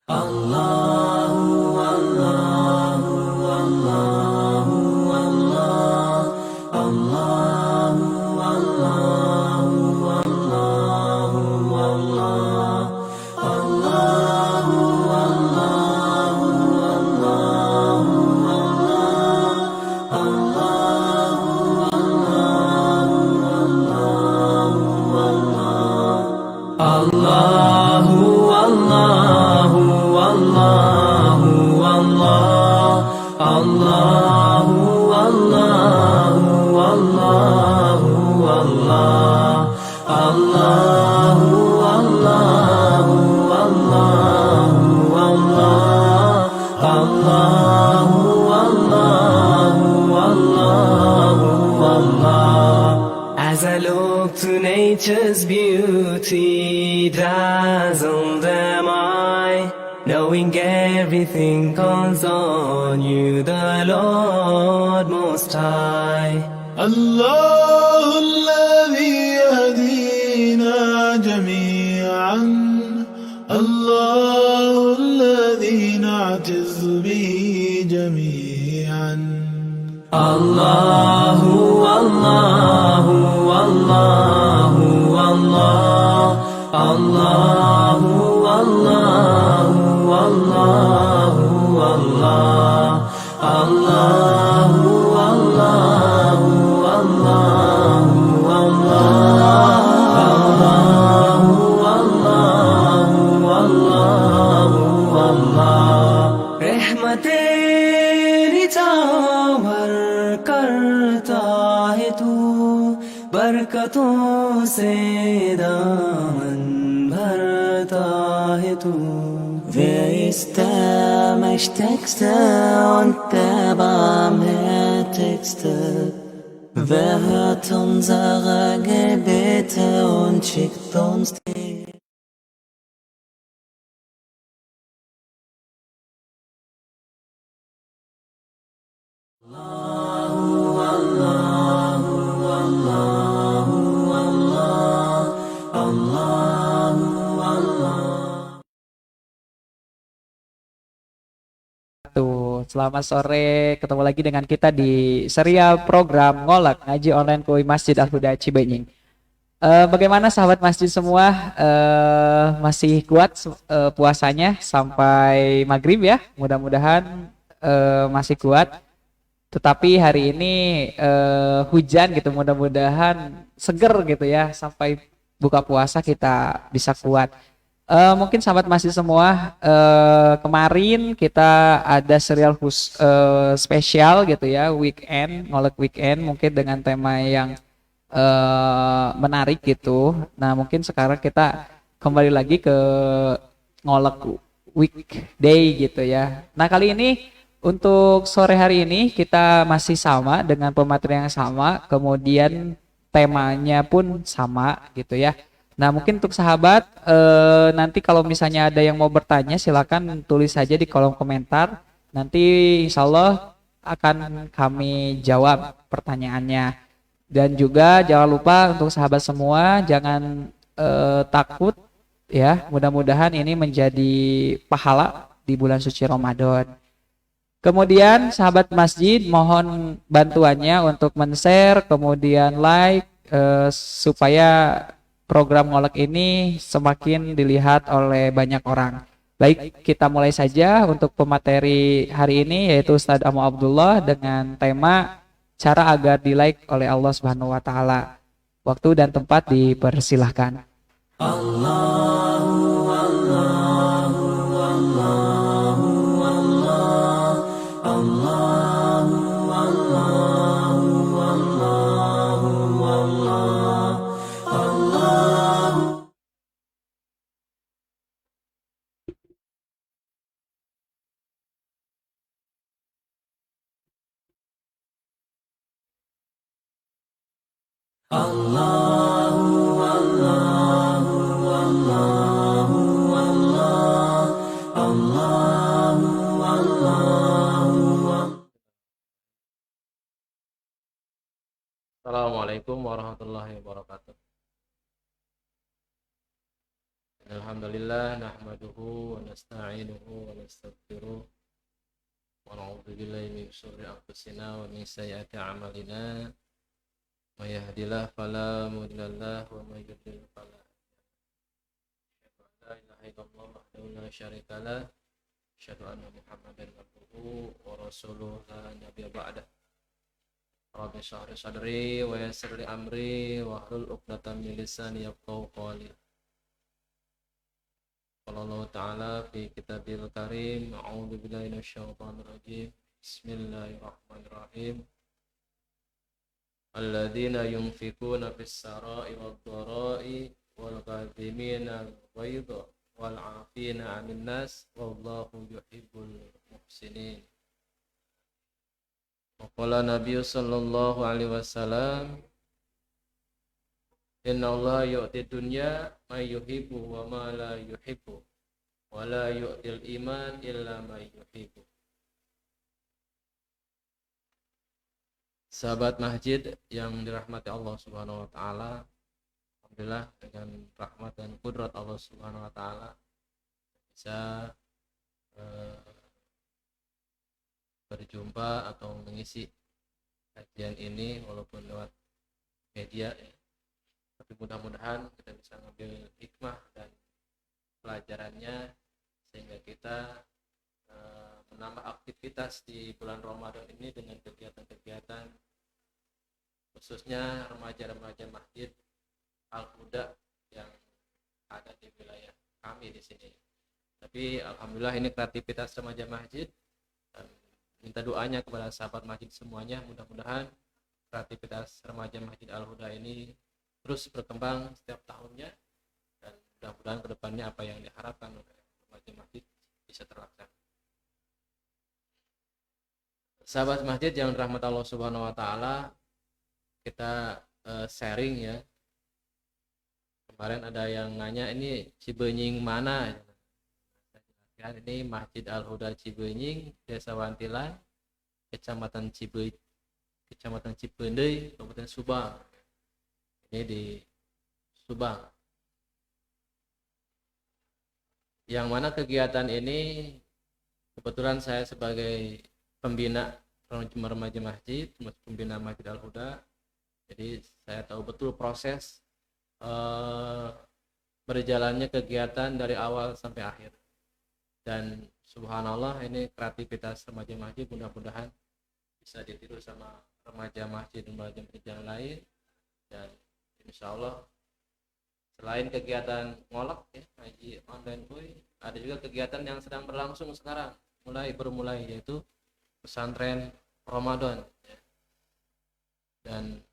Allahu Allahu Allahu Allah Allahu Allahu Allahu Allah Allahu Allahu Allahu Allahu Allahu Allahu Allah Allahu Allahu Allahu Allah Allahu Allahu Allahu Allah Allahu Allahu Allahu Allah. As I look to nature's beauty, dazzled am I, knowing everything calls on you, the Lord Most High. الله الذي يهدينا جميعا الله الذي نعتز به جميعا Allahu Allahu Allahu Allah Allahu Allahu Allahu Allah Allahu Allahu Allahu Allahu Allahu Allah. रहमतें निछावर करता है तू बरकतों से दामन भरता है तू. Wer ist der Mächtigste und der Barmherzigste? Wer hört unsere Gebete und schickt uns die Selamat sore, ketemu lagi dengan kita di serial program Ngolak Ngaji Online Kui Masjid Al-Huda Cibenying. Bagaimana sahabat masjid semua, masih kuat puasanya sampai maghrib ya? Mudah-mudahan masih kuat. Tetapi hari ini hujan gitu, mudah-mudahan seger gitu ya, sampai buka puasa kita bisa kuat. Mungkin sahabat masih semua, kemarin kita ada serial spesial gitu ya, weekend, ngolek weekend, mungkin dengan tema yang menarik gitu. Nah mungkin sekarang kita kembali lagi ke ngolek weekday gitu ya. Nah kali ini untuk sore hari ini kita masih sama dengan pemateri yang sama, kemudian temanya pun sama gitu ya. Nah mungkin untuk sahabat, nanti kalau misalnya ada yang mau bertanya silakan tulis saja di kolom komentar. Nanti insya Allah akan kami jawab pertanyaannya. Dan juga jangan lupa untuk sahabat semua jangan takut ya. Mudah-mudahan ini menjadi pahala di bulan suci Ramadan. Kemudian sahabat masjid mohon bantuannya untuk men-share kemudian like supaya program ngolek ini semakin dilihat oleh banyak orang. Baik, kita mulai saja untuk pemateri hari ini yaitu Ustadz Amu Abdullah dengan tema cara agar di-like oleh Allah Subhanahu wa taala. Waktu dan tempat dipersilahkan. Allahu Allahu Allahu Allah Allahu Allahu Allahu Allah Allahu. Allahu Allahu Allahu Allah Allahu Allahu. Assalamualaikum warahmatullahi wabarakatuh. Alhamdulillah nahmaduhu wa nasta'inuhu wa nastaghfiruh wa na'udzu billahi min syururi anfusina wa min sayyiati a'malina may yahdihillahu fala mudilla lahu wa may yudlil fala hadiya lahu. La ilaha illallah wahdahu la syarika lah, asyhadu anna Muhammadan abduhu wa rasuluh la nabiyya ba'dah. Rabbi shrah li sadri wa yassir li amri wa hlul 'uqdatam min lisani yafqahu qawli. Allah Ta'ala fi kitabil karim, a'udzu billahi minasyaitonir rajim, bismillahirrahmanirrahim. Alladzina yunfikuna fis sarai wad dharai wal kadhimina al-ghaidha wal 'afina 'anil nas wallahu yuhibbul muhsinin. Wa qala Nabi sallallahu alaihi wasallam, inna Allah yu'ti dunya may yuhibbu wa ma la yuhibbu wa la yu'til iman illa may yuhibbu. Sahabat masjid yang dirahmati Allah Subhanahu wa taala, alhamdulillah dengan rahmat dan kudrat Allah Subhanahu wa taala bisa berjumpa atau mengisi kajian ini walaupun lewat media ya. Tapi mudah-mudahan kita bisa ngambil hikmah dan pelajarannya sehingga kita menambah aktivitas di bulan Ramadan ini dengan kegiatan-kegiatan khususnya remaja-remaja masjid Al-Huda yang ada di wilayah kami di sini. Tapi alhamdulillah ini kreativitas remaja masjid, dan minta doanya kepada sahabat masjid semuanya, mudah-mudahan kreativitas remaja masjid Al-Huda ini terus berkembang setiap tahunnya, dan mudah-mudahan kedepannya apa yang diharapkan oleh remaja masjid bisa terlaksana. Sahabat masjid yang dirahmati Allah Subhanahu wa taala, kita sharing ya. Kemarin ada yang nanya ini Cibenying mana? Saya jelaskan, ini Masjid Al-Huda Cibenying, Desa Wantilan, Kecamatan Cipendey, Kabupaten Subang. Ini di Subang. Yang mana kegiatan ini kebetulan saya sebagai pembina remaja masjid, pembina Masjid Al-Huda. Jadi saya tahu betul proses berjalannya kegiatan dari awal sampai akhir. Dan subhanallah ini kreativitas remaja masjid, mudah-mudahan bisa ditiru sama remaja masjid yang lain. Dan insya Allah selain kegiatan ngolok ya, ngaji online boy, ada juga kegiatan yang sedang berlangsung sekarang, bermulai yaitu pesantren Ramadan ya. Dan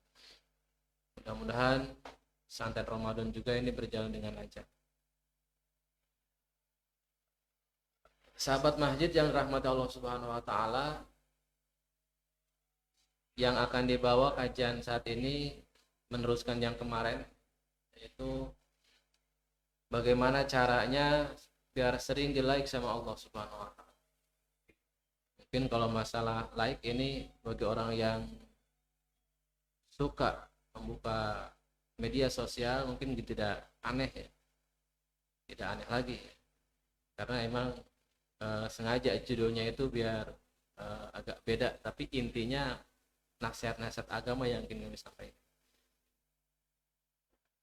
mudah-mudahan pesantren Ramadan juga ini berjalan dengan lancar. Sahabat masjid yang rahmati Allah Subhanahu wa taala, yang akan dibawa kajian saat ini meneruskan yang kemarin, yaitu bagaimana caranya biar sering di like sama Allah Subhanahu wa taala. Mungkin kalau masalah like ini bagi orang yang suka membuka media sosial mungkin tidak aneh ya, tidak aneh lagi ya. Karena emang sengaja judulnya itu biar agak beda, tapi intinya nasihat-nasihat agama yang ingin kami sampaikan.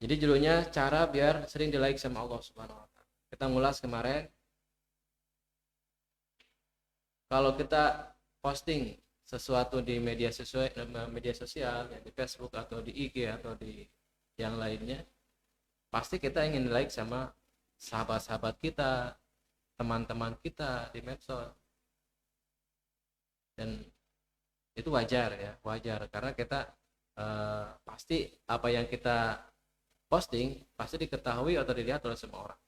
Jadi judulnya cara biar sering di like sama Allah Subhanahu wa taala. Kita ngulas kemarin, kalau kita posting sesuatu di media sosial ya, di Facebook atau di IG atau di yang lainnya, pasti kita ingin di like sama sahabat-sahabat kita, teman-teman kita di medsos. Dan itu wajar ya, wajar karena kita pasti apa yang kita posting pasti diketahui atau dilihat oleh semua orang.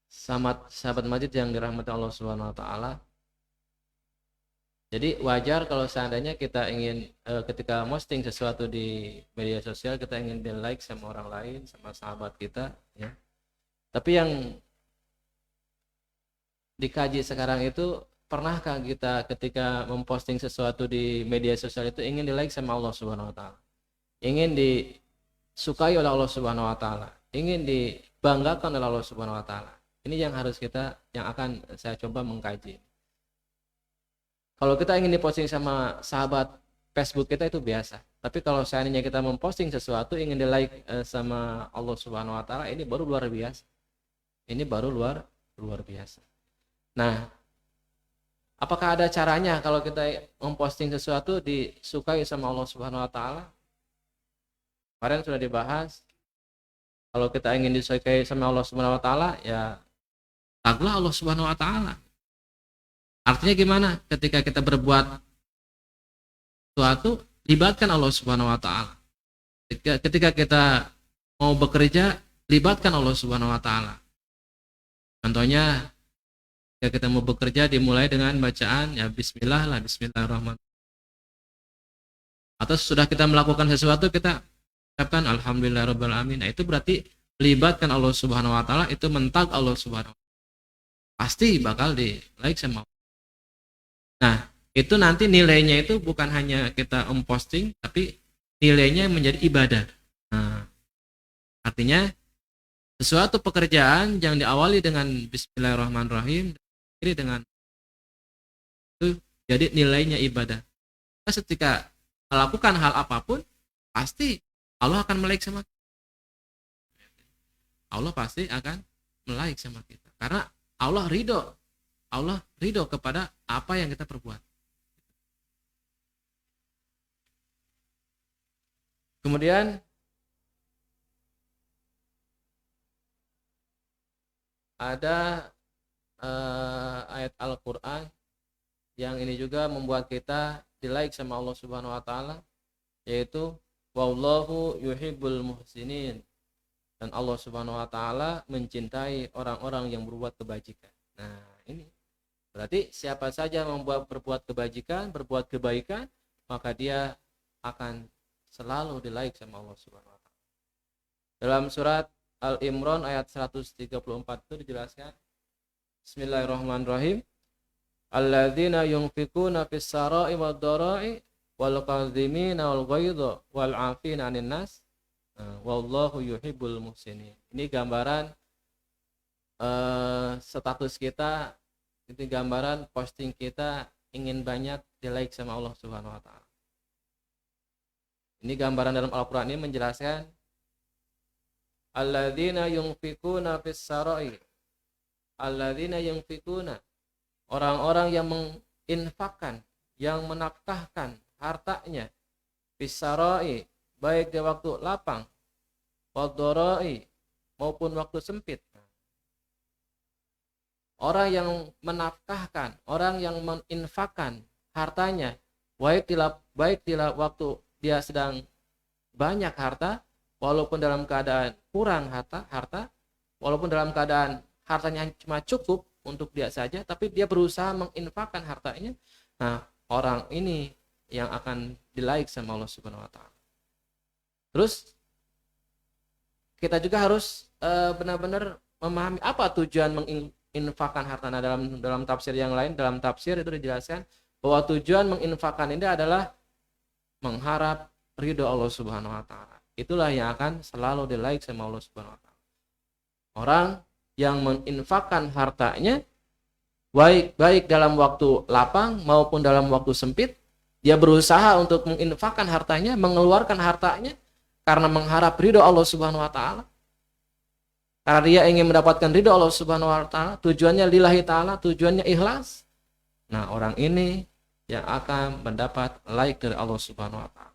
sahabat masjid yang dirahmati Allah Subhanahu wa taala. Jadi wajar kalau seandainya kita ingin ketika posting sesuatu di media sosial kita ingin di like sama orang lain, sama sahabat kita, ya. Tapi yang dikaji sekarang itu, pernahkah kita ketika memposting sesuatu di media sosial itu ingin di like sama Allah Subhanahu wa taala, ingin disukai oleh Allah Subhanahu wa taala, ingin dibanggakan oleh Allah Subhanahu wa taala? Ini yang harus yang akan saya coba mengkaji. Kalau kita ingin diposting sama sahabat Facebook kita itu biasa. Tapi kalau seandainya kita memposting sesuatu ingin di like sama Allah Subhanahu wa taala, ini baru luar biasa. Ini baru luar biasa. Nah, apakah ada caranya kalau kita memposting sesuatu disukai sama Allah Subhanahu wa taala? Kemarin sudah dibahas. Kalau kita ingin disukai sama Allah Subhanahu wa taala, ya taklah Allah Subhanahu wa taala. Artinya gimana? Ketika kita berbuat sesuatu, libatkan Allah Subhanahu wa taala. Ketika kita mau bekerja, libatkan Allah Subhanahu wa taala. Contohnya, ketika kita mau bekerja dimulai dengan bacaan ya bismillah lah, bismillahirrahmanirrahim. Atau sudah kita melakukan sesuatu kita ucapkan alhamdulillahirabbil alamin. Nah, itu berarti libatkan Allah Subhanahu wa taala, itu mentag Allah Subhanahu wa taala. Pasti bakal di like sama Allah. Nah, itu nanti nilainya itu bukan hanya kita memposting, tapi nilainya menjadi ibadah. Nah, artinya sesuatu pekerjaan yang diawali dengan bismillahirrahmanirrahim, akhiri dengan itu jadi nilainya ibadah. Ketika melakukan hal apapun, pasti Allah akan melike sama kita. Allah pasti akan melike sama kita. Karena Allah ridho kepada apa yang kita perbuat. Kemudian ada ayat Al-Quran yang ini juga membuat kita di like sama Allah Subhanahu wa taala, yaitu wallahu yuhibbul muhsinin, dan Allah Subhanahu wa taala mencintai orang-orang yang berbuat kebajikan. Nah, ini berarti siapa saja berbuat kebajikan, berbuat kebaikan, maka dia akan selalu di like sama Allah Subhanahu wa taala. Dalam surat Al-Imran ayat 134 itu dijelaskan, Bismillahirrahmanirrahim. Alladzina yunfikuna fis sarai wad dharai wal kadhimina wal ghaidha wal 'afina 'anil nas wallahu yuhibbul muhsinin. Ini gambaran status kita, itu gambaran posting kita ingin banyak di like sama Allah Subhanahu wa taala. Ini gambaran dalam Al-Qur'an ini menjelaskan alladzina yunfikuna fis sarai. Alladzina yunfikuna, orang-orang yang menginfakkan, yang menafkahkan hartanya fis sarai, baik di waktu lapang, wadharai, maupun waktu sempit. Orang yang menafkahkan, orang yang menginfakkan hartanya, baik di waktu dia sedang banyak harta, walaupun dalam keadaan kurang harta, walaupun dalam keadaan hartanya cuma cukup untuk dia saja, tapi dia berusaha menginfakkan hartanya. Nah, orang ini yang akan di-like sama Allah Subhanahu wa taala. Terus kita juga harus benar-benar memahami apa tujuan menginfakkan harta. Nah, dalam tafsir yang lain, dalam tafsir itu dijelaskan bahwa tujuan menginfakkan ini adalah mengharap ridho Allah Subhanahu wa taala. Itulah yang akan selalu di-like sama Allah Subhanahu wa taala. Orang yang menginfakkan hartanya baik dalam waktu lapang maupun dalam waktu sempit, dia berusaha untuk menginfakkan hartanya, mengeluarkan hartanya karena mengharap ridho Allah Subhanahu wa taala. Karena dia ingin mendapatkan ridho Allah Subhanahu wa taala, tujuannya lillahi taala, tujuannya ikhlas. Nah, orang ini yang akan mendapat like dari Allah Subhanahu wa taala.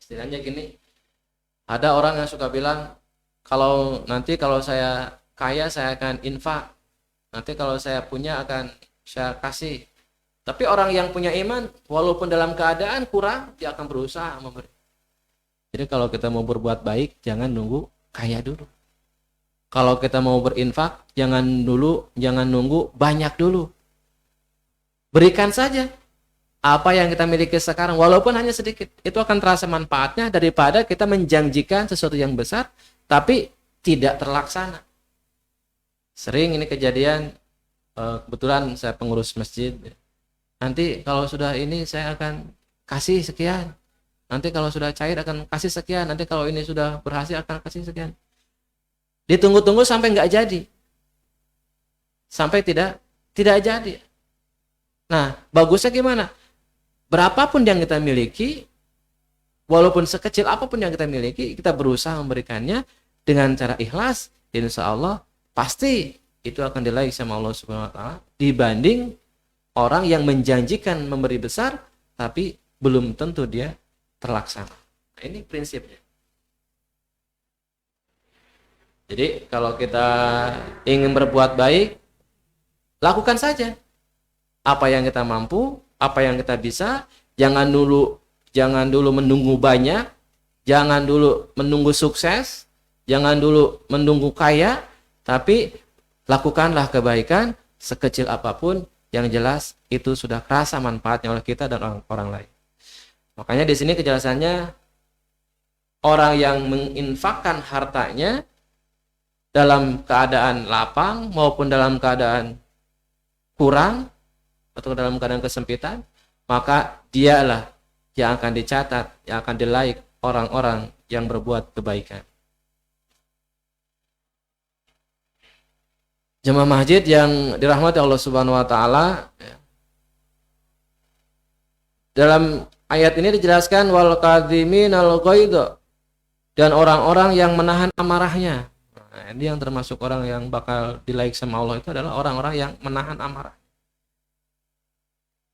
Istilahnya gini, ada orang yang suka bilang, kalau saya kaya saya akan infak, nanti kalau saya punya akan saya kasih. Tapi orang yang punya iman, walaupun dalam keadaan kurang, dia akan berusaha memberi. Jadi kalau kita mau berbuat baik, jangan nunggu kaya dulu. kalau kita mau berinfak, jangan nunggu banyak dulu. Berikan saja apa yang kita miliki sekarang, walaupun hanya sedikit. Itu akan terasa manfaatnya daripada kita menjanjikan sesuatu yang besar, tapi tidak terlaksana. Sering ini kejadian, kebetulan saya pengurus masjid. Nanti kalau sudah ini saya akan kasih sekian. Nanti kalau sudah cair akan kasih sekian. Nanti kalau ini sudah berhasil akan kasih sekian. Ditunggu-tunggu sampai nggak jadi. Sampai tidak jadi. Nah, bagusnya gimana? Berapapun yang kita miliki, walaupun sekecil apapun yang kita miliki, kita berusaha memberikannya dengan cara ikhlas. Insya Allah pasti itu akan diraih sama Allah Subhanahu Wa Taala dibanding orang yang menjanjikan memberi besar, tapi belum tentu dia terlaksana. Nah, ini prinsipnya. Jadi kalau kita ingin berbuat baik, lakukan saja apa yang kita mampu, apa yang kita bisa. Jangan dulu menunggu banyak, jangan dulu menunggu sukses, jangan dulu menunggu kaya, tapi lakukanlah kebaikan sekecil apapun, yang jelas itu sudah kerasa manfaatnya oleh kita dan orang lain. Makanya di sini kejelasannya, orang yang menginfakkan hartanya dalam keadaan lapang maupun dalam keadaan kurang atau dalam keadaan kesempitan, maka dialah yang akan dicatat, yang akan diraih orang-orang yang berbuat kebaikan. Jemaah masjid yang dirahmati Allah Subhanahu Wa Taala, dalam ayat ini dijelaskan wal kadhiminal ghaidha, dan orang-orang yang menahan amarahnya. Nah, ini yang termasuk orang yang bakal diraih sama Allah itu adalah orang-orang yang menahan amarah.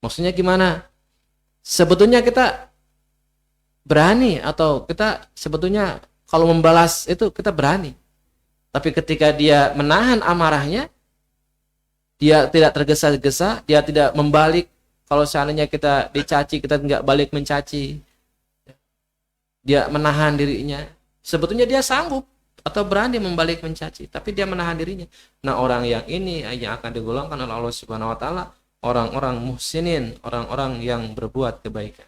Maksudnya gimana? Sebetulnya kita berani, atau kita sebetulnya kalau membalas itu kita berani. Tapi ketika dia menahan amarahnya, dia tidak tergesa-gesa, dia tidak membalik. Kalau seandainya kita dicaci, kita nggak balik mencaci. Dia menahan dirinya. Sebetulnya dia sanggup atau berani membalik mencaci, tapi dia menahan dirinya. Nah, orang yang ini yang akan digolongkan oleh Allah Subhanahu Wa Taala orang-orang muhsinin, orang-orang yang berbuat kebaikan.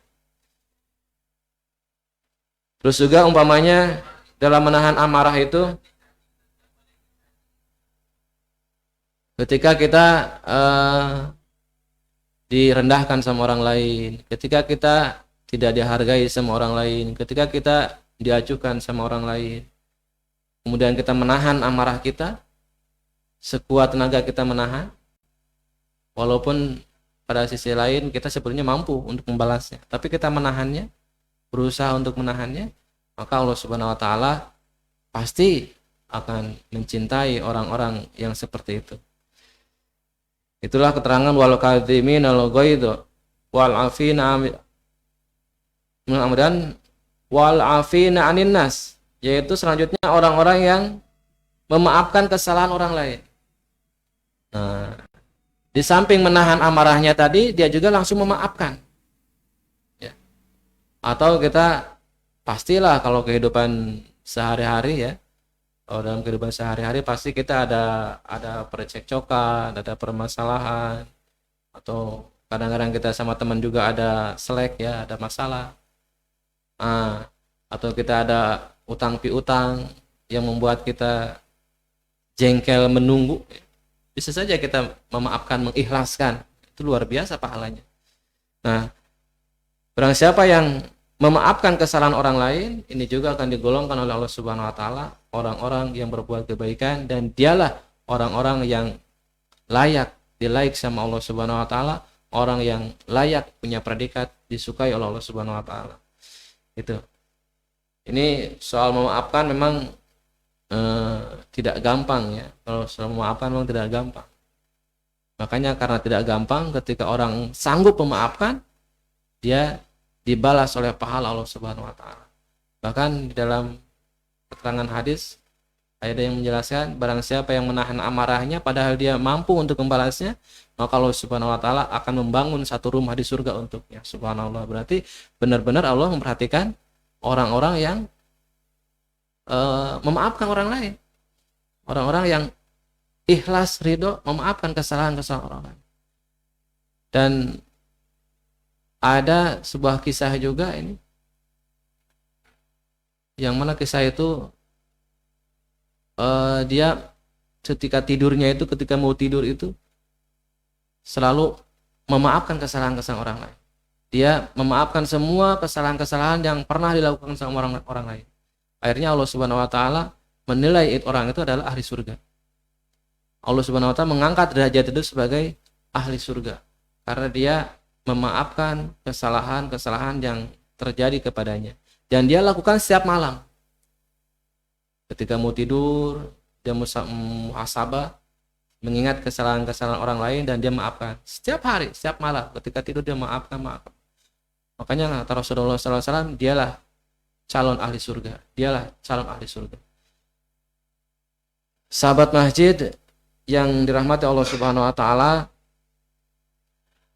Terus juga umpamanya dalam menahan amarah itu, ketika kita direndahkan sama orang lain, ketika kita tidak dihargai sama orang lain, ketika kita diacuhkan sama orang lain, kemudian kita menahan amarah kita, sekuat tenaga kita menahan, walaupun pada sisi lain kita sebenarnya mampu untuk membalasnya, tapi kita menahannya, berusaha untuk menahannya, maka Allah Subhanahu Wa Taala pasti akan mencintai orang-orang yang seperti itu. Itulah keterangan wal kadhiminal ghaidha wal afina wal afina anin nas, yaitu selanjutnya orang-orang yang memaafkan kesalahan orang lain. Nah, di samping menahan amarahnya tadi, dia juga langsung memaafkan. Ya. Atau kita pastilah kalau kehidupan sehari-hari ya, kalau dalam kehidupan sehari-hari pasti kita ada percekcokan, ada permasalahan, atau kadang-kadang kita sama teman juga ada selek ya, ada masalah. Atau kita ada utang piutang yang membuat kita jengkel menunggu. Bisa saja kita memaafkan, mengikhlaskan. Itu luar biasa pahalanya. Nah, barang siapa yang memaafkan kesalahan orang lain, ini juga akan digolongkan oleh Allah Subhanahu Wa Taala orang-orang yang berbuat kebaikan, dan dialah orang-orang yang layak dilaik sama Allah Subhanahu Wa Taala, orang yang layak punya predikat disukai oleh Allah Subhanahu Wa Taala. Itu. Ini soal memaafkan memang tidak gampang ya. Kalau soal memaafkan memang tidak gampang. Makanya karena tidak gampang, ketika orang sanggup memaafkan, dia dibalas oleh pahala Allah Subhanahu Wa Taala. Bahkan di dalam keterangan hadis ada yang menjelaskan, barang siapa yang menahan amarahnya padahal dia mampu untuk membalasnya, maka Allah Subhanahu Wa Taala akan membangun satu rumah di surga untuknya. Subhanallah. Berarti benar-benar Allah memperhatikan orang-orang yang memaafkan orang lain. Orang-orang yang ikhlas, ridho, memaafkan kesalahan-kesalahan orang lain. Dan ada sebuah kisah juga ini, yang mana kisah itu dia ketika tidurnya itu, ketika mau tidur itu selalu memaafkan kesalahan-kesalahan orang lain. Dia memaafkan semua kesalahan-kesalahan yang pernah dilakukan sama orang lain. Akhirnya Allah Subhanahu wa taala menilai orang itu adalah ahli surga. Allah Subhanahu wa taala mengangkat derajat itu sebagai ahli surga karena dia memaafkan kesalahan-kesalahan yang terjadi kepadanya, dan dia lakukan setiap malam. Ketika mau tidur, dia muhasabah, mengingat kesalahan-kesalahan orang lain, dan dia maafkan setiap hari, setiap malam. Ketika tidur dia maafkan. Makanya kata Rasulullah SAW, dialah calon ahli surga. Dialah calon ahli surga. Sahabat masjid yang dirahmati Allah Subhanahu wa taala,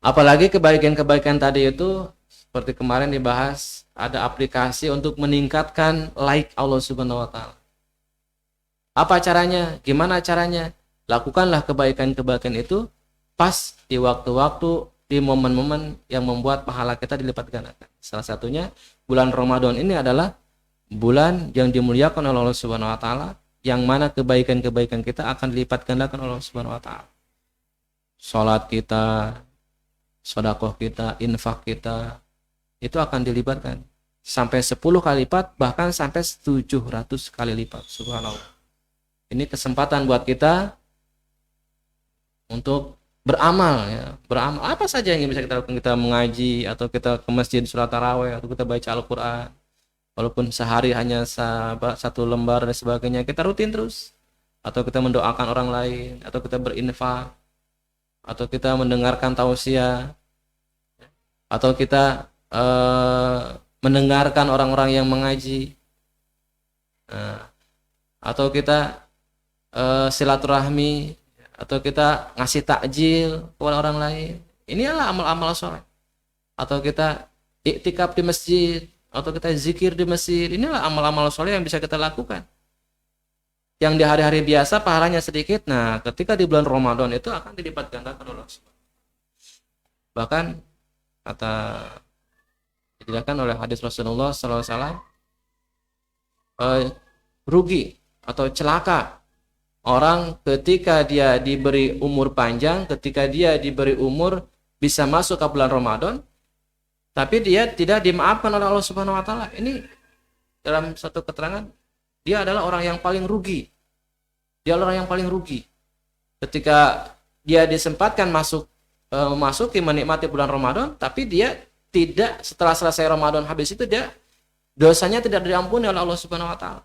apalagi kebaikan-kebaikan tadi itu seperti kemarin dibahas, ada aplikasi untuk meningkatkan like Allah Subhanahu wa taala. Apa caranya? Gimana caranya? Lakukanlah kebaikan-kebaikan itu pas di waktu-waktu, di momen-momen yang membuat pahala kita dilipat gandakan. Salah satunya bulan Ramadan ini adalah bulan yang dimuliakan oleh Allah Subhanahu wa taala, yang mana kebaikan-kebaikan kita akan dilipat gandakan oleh Allah Subhanahu wa taala. Salat kita, sedekah kita, infak kita, itu akan dilibatkan sampai 10 kali lipat, bahkan sampai 700 kali lipat. Subhanallah. Ini kesempatan buat kita untuk beramal, ya. Beramal apa saja yang bisa kita lakukan. Kita mengaji, atau kita ke masjid sholat tarawih, atau kita baca Al-Quran, walaupun sehari hanya satu lembar dan sebagainya, kita rutin terus. Atau kita mendoakan orang lain, atau kita berinfak, atau kita mendengarkan tausiah, atau kita mendengarkan orang-orang yang mengaji, atau kita silaturahmi, atau kita ngasih takjil kepada orang lain. Ini adalah amal-amal soleh. Atau kita iktikaf di masjid, atau kita zikir di masjid. Inilah amal-amal soleh yang bisa kita lakukan, yang di hari-hari biasa pahalanya sedikit. Nah, ketika di bulan Ramadan itu akan dilipat gandakan oleh Allah. Bahkan kata dijelaskan oleh hadis Rasulullah SAW, rugi atau celaka orang ketika dia diberi umur panjang, ketika dia diberi umur bisa masuk ke bulan Ramadan, tapi dia tidak dimaafkan oleh Allah Subhanahu wa taala. Ini dalam satu keterangan, dia adalah orang yang paling rugi. Dia adalah orang yang paling rugi. Ketika dia disempatkan memasuki menikmati bulan Ramadan, tapi dia tidak, setelah selesai Ramadan habis itu dia dosanya tidak diampuni oleh Allah Subhanahu wa taala.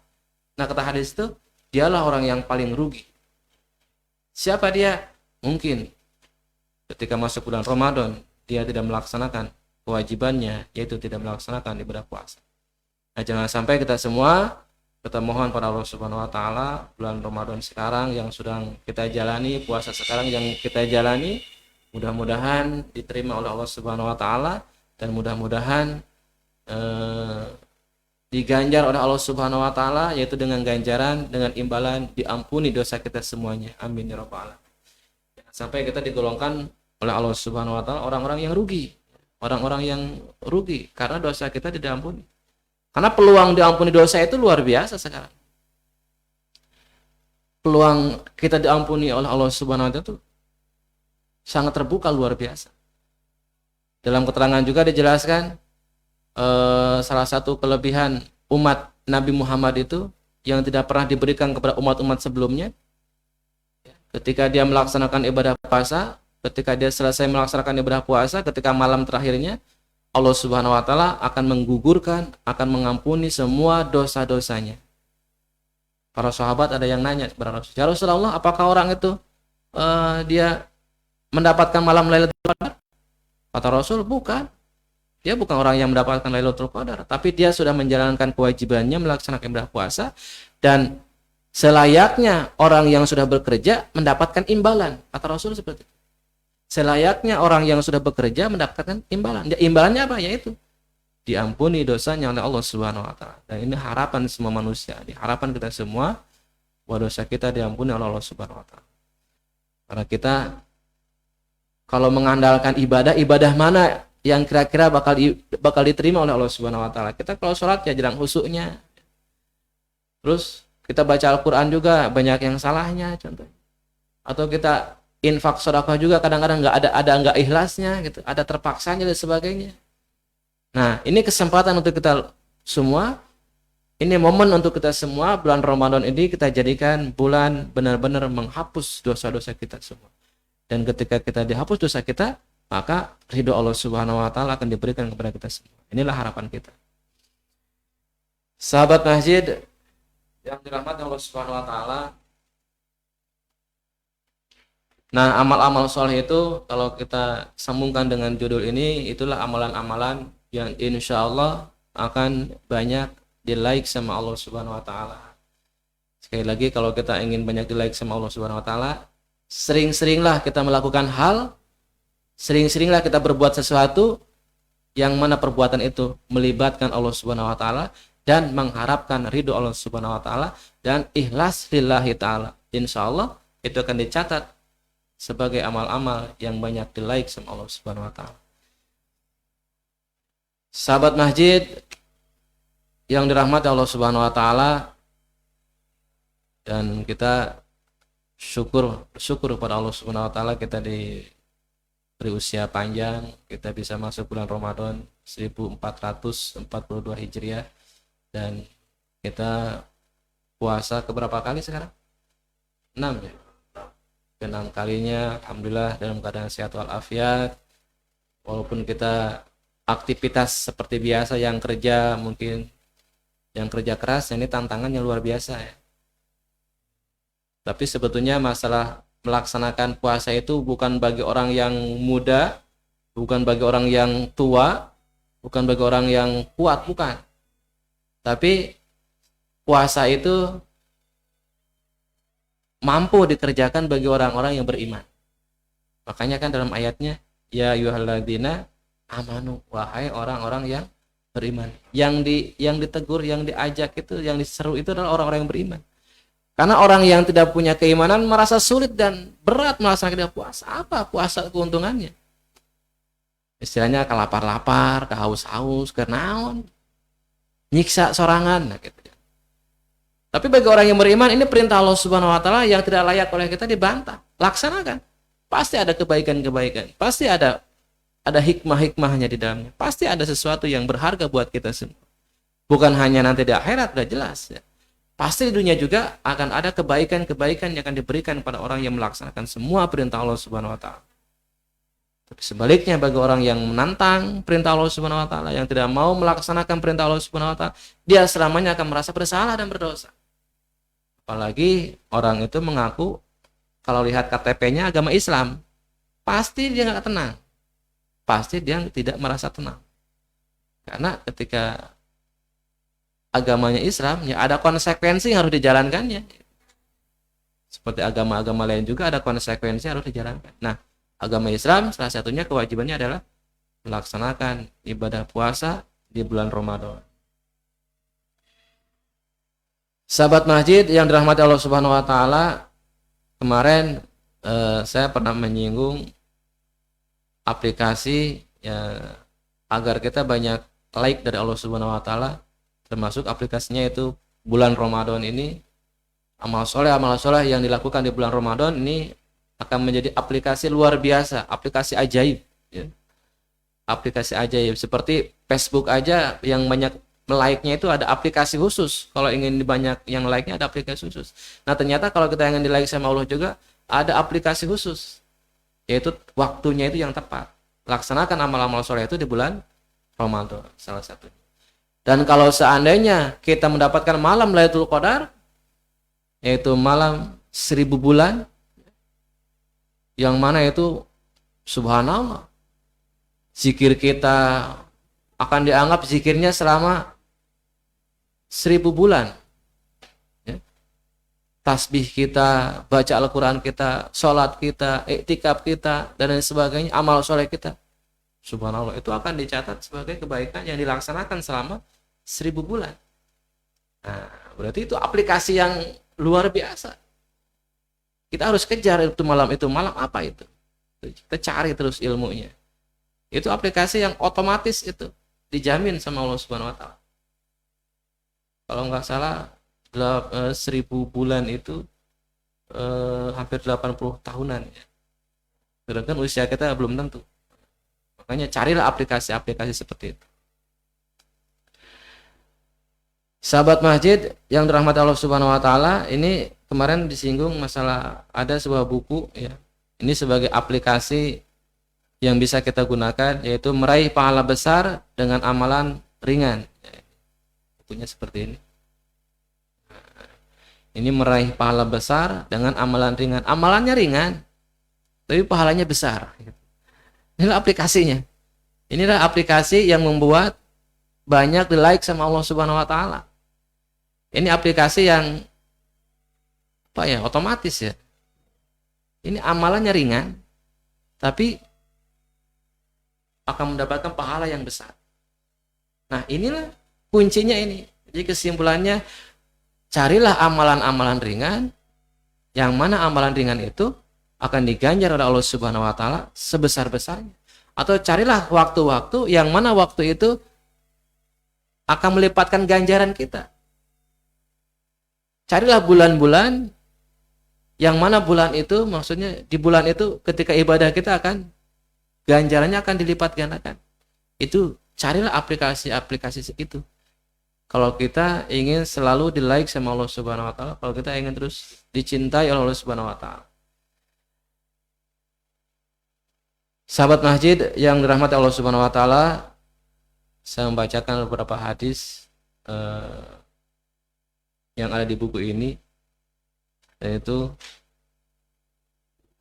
Nah, kata hadis itu, dialah orang yang paling rugi. Siapa dia? Mungkin ketika masuk bulan Ramadan dia tidak melaksanakan kewajibannya, yaitu tidak melaksanakan ibadah puasa. Nah, jangan sampai kita semua, kita mohon pada Allah Subhanahu wa taala, bulan Ramadan sekarang yang sedang kita jalani, puasa sekarang yang kita jalani, mudah-mudahan diterima oleh Allah Subhanahu wa taala, dan mudah-mudahan diganjar oleh Allah Subhanahu wa taala, yaitu dengan ganjaran, dengan imbalan diampuni dosa kita semuanya. Amin ya rabbal alamin. Sampai kita digolongkan oleh Allah Subhanahu wa taala orang-orang yang rugi. Orang-orang yang rugi karena dosa kita tidak ampuni. Karena peluang diampuni dosa itu luar biasa sekarang. Peluang kita diampuni oleh Allah Subhanahu wa taala itu sangat terbuka, luar biasa. Dalam keterangan juga dijelaskan, salah satu kelebihan umat Nabi Muhammad itu yang tidak pernah diberikan kepada umat-umat sebelumnya, ketika dia melaksanakan ibadah puasa, ketika dia selesai melaksanakan ibadah puasa, ketika malam terakhirnya, Allah Subhanahu wa taala akan menggugurkan, akan mengampuni semua dosa-dosanya. Para sahabat ada yang nanya kepada Rasulullah, "Ya Rasulullah, apakah orang itu dia mendapatkan malam Lailatul Qadar?" Kata Rasul, bukan. Dia bukan orang yang mendapatkan Lailatul Qadar, tapi dia sudah menjalankan kewajibannya, melaksanakan ibadah puasa, dan selayaknya orang yang sudah bekerja mendapatkan imbalan. Kata Rasul seperti itu. Selayaknya orang yang sudah bekerja mendapatkan imbalan. Imbalannya apa? Yaitu diampuni dosanya oleh Allah Subhanahu wa taala. Dan ini harapan semua manusia, harapan kita semua, bahwa dosa kita diampuni oleh Allah Subhanahu wa taala. Karena kita kalau mengandalkan ibadah mana yang kira-kira bakal diterima oleh Allah Subhanahu wa taala. Kita kalau sholat ya jarang khusyuknya. Terus kita baca Al-Qur'an juga banyak yang salahnya contohnya. Atau kita infak sedekah juga kadang-kadang nggak ikhlasnya gitu, ada terpaksanya dan sebagainya. Nah, ini kesempatan untuk kita semua. Ini momen untuk kita semua, bulan Ramadan ini kita jadikan bulan benar-benar menghapus dosa-dosa kita semua. Dan ketika kita dihapus dosa kita, maka ridho Allah Subhanahu wa taala akan diberikan kepada kita semua. Inilah harapan kita. Sahabat masjid yang dirahmati Allah Subhanahu wa taala. Nah, amal-amal soleh itu kalau kita sambungkan dengan judul ini, itulah amalan-amalan yang insya Allah akan banyak di like sama Allah Subhanahu wa taala. Sekali lagi, kalau kita ingin banyak di like sama Allah Subhanahu wa taala, sering-seringlah kita melakukan hal, sering-seringlah kita berbuat sesuatu yang mana perbuatan itu melibatkan Allah Subhanahu wa taala dan mengharapkan ridho Allah Subhanahu wa taala dan ikhlas lillahi taala. Insya Allah itu akan dicatat sebagai amal-amal yang banyak di like sama Allah Subhanahu wa taala. Sahabat masjid yang dirahmati Allah Subhanahu wa taala, dan kita bersyukur kepada Allah Subhanahu wa taala kita diberi usia panjang, kita bisa masuk bulan Ramadan 1442 Hijriah, dan kita puasa keberapa kali sekarang? 6 ya. 6 kalinya alhamdulillah dalam keadaan sehat walafiat. Walaupun kita aktivitas seperti biasa, yang kerja mungkin yang kerja keras, ini tantangannya luar biasa ya. Tapi sebetulnya masalah melaksanakan puasa itu bukan bagi orang yang muda, bukan bagi orang yang tua, bukan bagi orang yang kuat, bukan. Tapi puasa itu mampu dikerjakan bagi orang-orang yang beriman. Makanya kan dalam ayatnya, ya ayyuhalladzina amanu, wahai orang-orang yang beriman. Yang ditegur, yang diajak itu, yang diseru itu adalah orang-orang yang beriman. Karena orang yang tidak punya keimanan merasa sulit dan berat melaksanakan puasa. Apa puasa keuntungannya? Istilahnya kelapar-lapar, kehaus-haus, kenaon, nyiksa sorangan, nah gitu. Tapi bagi orang yang beriman, ini perintah Allah Subhanahu wa taala yang tidak layak oleh kita dibantah. Laksanakan. Pasti ada kebaikan-kebaikan. Pasti ada hikmah-hikmahnya di dalamnya. Pasti ada sesuatu yang berharga buat kita semua. Bukan hanya nanti di akhirat, udah jelas ya. Pasti di dunia juga akan ada kebaikan-kebaikan yang akan diberikan kepada orang yang melaksanakan semua perintah Allah Subhanahu wa taala. Tapi sebaliknya bagi orang yang menantang perintah Allah Subhanahu wa taala, yang tidak mau melaksanakan perintah Allah Subhanahu wa taala, dia selamanya akan merasa bersalah dan berdosa. Apalagi orang itu mengaku kalau lihat KTP-nya agama Islam, pasti dia nggak tenang. Pasti dia tidak merasa tenang. Karena ketika agamanya Islam, ya ada konsekuensi yang harus dijalankannya. Seperti agama-agama lain juga ada konsekuensi yang harus dijalankan. Nah, agama Islam salah satunya kewajibannya adalah melaksanakan ibadah puasa di bulan Ramadan. Sahabat masjid yang dirahmati Allah Subhanahu wa taala, kemarin saya pernah menyinggung aplikasi ya, agar kita banyak like dari Allah Subhanahu wa taala, termasuk aplikasinya itu bulan Ramadan ini, amal soleh yang dilakukan di bulan Ramadan ini akan menjadi aplikasi luar biasa, aplikasi ajaib ya. Aplikasi ajaib seperti Facebook aja yang banyak like-nya itu ada aplikasi khusus. Kalau ingin banyak yang like-nya ada aplikasi khusus. Nah, ternyata kalau kita ingin di-like sama Allah juga ada aplikasi khusus, yaitu waktunya itu yang tepat. Laksanakan amal-amal soleh itu di bulan Ramadan salah satunya. Dan kalau seandainya kita mendapatkan malam Lailatul Qadar, yaitu malam 1000 bulan, yang mana itu subhanallah, zikir kita akan dianggap zikirnya selama 1000 bulan ya. Tasbih kita, baca Al-Quran kita, sholat kita, iktikaf kita, dan lain sebagainya, amal soleh kita, subhanallah, itu akan dicatat sebagai kebaikan yang dilaksanakan selama 1000 bulan. Nah, berarti itu aplikasi yang luar biasa. Kita harus kejar itu malam apa itu. Kita cari terus ilmunya. Itu aplikasi yang otomatis itu dijamin sama Allah Subhanahu wa taala. Kalau nggak salah 1000 bulan itu hampir 80 tahunan ya. Sedangkan usia kita belum tentu. Makanya carilah aplikasi-aplikasi seperti itu. Sahabat masjid yang dirahmati Allah Subhanahu wa taala, ini kemarin disinggung masalah ada sebuah buku ya. Ini sebagai aplikasi yang bisa kita gunakan, yaitu meraih pahala besar dengan amalan ringan. Bukunya seperti ini. Ini meraih pahala besar dengan amalan ringan. Amalannya ringan, tapi pahalanya besar. Inilah aplikasinya. Inilah aplikasi yang membuat banyak di like sama Allah Subhanahu wa taala. Ini aplikasi yang otomatis ya. Ini amalannya ringan, tapi akan mendapatkan pahala yang besar. Nah, inilah kuncinya ini. Jadi kesimpulannya, carilah amalan-amalan ringan, yang mana amalan ringan itu akan diganjar oleh Allah Subhanahu wa taala sebesar-besarnya. Atau carilah waktu-waktu yang mana waktu itu akan melipatkan ganjaran kita. Carilah bulan-bulan yang mana bulan itu, maksudnya di bulan itu ketika ibadah kita akan ganjarannya akan dilipat gandakan. Itu carilah aplikasi-aplikasi itu. Kalau kita ingin selalu di like sama Allah Subhanahu wa taala, kalau kita ingin terus dicintai oleh Allah Subhanahu wa taala. Sahabat masjid yang dirahmati Allah Subhanahu wa taala, saya membacakan beberapa hadis yang ada di buku ini, yaitu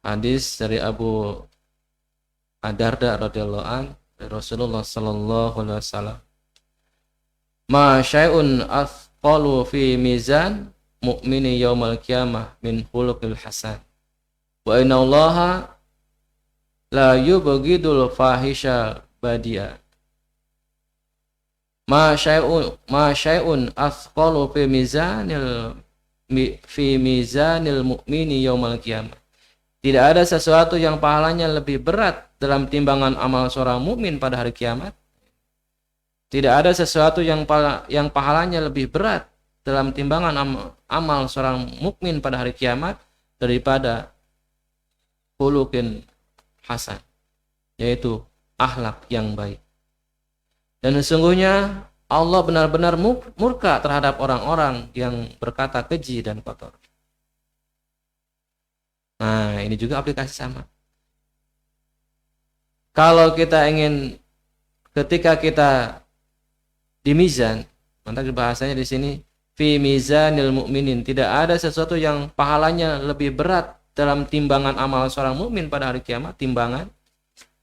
hadis dari Abu Darda radhiyallahu an dari Rasulullah sallallahu alaihi wasallam. Ma syai'un athqalu fi mizan mu'mini yaumal qiyamah min khuluqil hasan. Wa inna Allaha la yubghidul fahisha badia. Ma syai'un athqalu fi mizanil mu'mini yaumal qiyamah. Tidak ada sesuatu yang pahalanya lebih berat dalam timbangan amal seorang mukmin pada hari kiamat. Tidak ada sesuatu yang pahalanya lebih berat dalam timbangan amal seorang mukmin pada hari kiamat daripada khuluqin hasan, yaitu akhlak yang baik. Dan sesungguhnya Allah benar-benar murka terhadap orang-orang yang berkata keji dan kotor. Nah, ini juga aplikasi sama. Kalau kita ingin, ketika kita di mizan, maka bahasanya di sini fi mizanil mu'minin, tidak ada sesuatu yang pahalanya lebih berat dalam timbangan amal seorang mukmin pada hari kiamat. Timbangan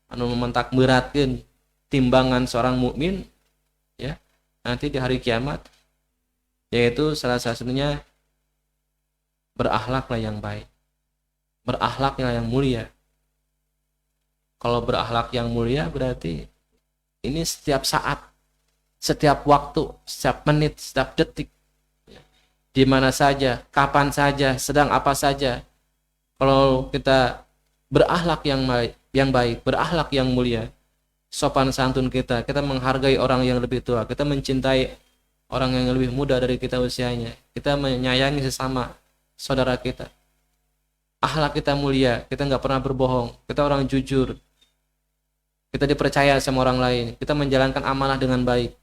anu mementak beratkeun timbangan seorang mukmin ya nanti di hari kiamat, yaitu salah satunya berakhlaklah yang baik, berakhlaklah yang mulia. Kalau berakhlak yang mulia berarti ini setiap saat, setiap waktu, setiap menit, setiap detik, di mana saja, kapan saja, sedang apa saja. Kalau kita berakhlak yang baik, berakhlak yang mulia, sopan santun kita menghargai orang yang lebih tua, kita mencintai orang yang lebih muda dari kita usianya, kita menyayangi sesama saudara kita. Akhlak kita mulia, kita nggak pernah berbohong, kita orang jujur, kita dipercaya sama orang lain, kita menjalankan amanah dengan baik.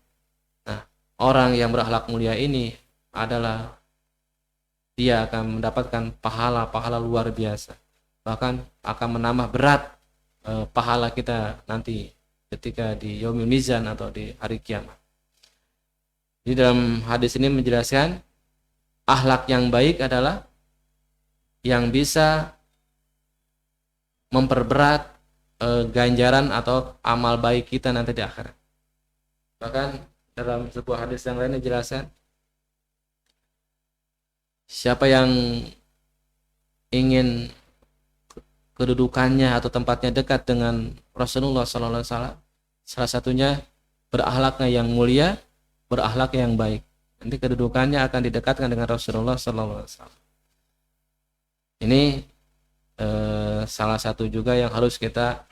Nah, orang yang berakhlak mulia ini adalah dia akan mendapatkan pahala luar biasa, bahkan akan menambah berat pahala kita nanti ketika di yaumil mizan atau di hari kiamat. Di dalam hadis ini menjelaskan akhlak yang baik adalah yang bisa memperberat ganjaran atau amal baik kita nanti di akhirat. Bahkan dalam sebuah hadis yang lain dijelaskan, siapa yang ingin kedudukannya atau tempatnya dekat dengan Rasulullah sallallahu alaihi wasallam, salah satunya berakhlaknya yang mulia, berakhlak yang baik. Nanti kedudukannya akan didekatkan dengan Rasulullah sallallahu alaihi wasallam. Ini salah satu juga yang harus kita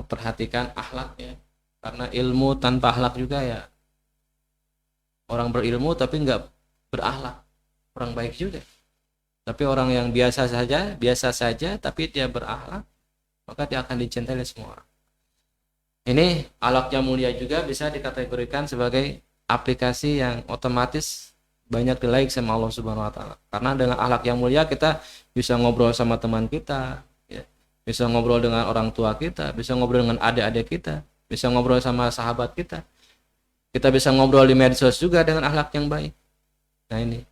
perhatikan akhlaknya, karena ilmu tanpa akhlak juga ya orang berilmu tapi nggak berakhlak, orang baik juga. Tapi orang yang biasa saja tapi dia berakhlak, maka dia akan dicintai oleh semua orang. Ini akhlak yang mulia juga bisa dikategorikan sebagai aplikasi yang otomatis banyak di like sama Allah Subhanahu wa taala. Karena dengan akhlak yang mulia kita bisa ngobrol sama teman kita, ya. Bisa ngobrol dengan orang tua kita, bisa ngobrol dengan adik-adik kita, bisa ngobrol sama sahabat kita. Kita bisa ngobrol di medsos juga dengan akhlak yang baik. Nah ini.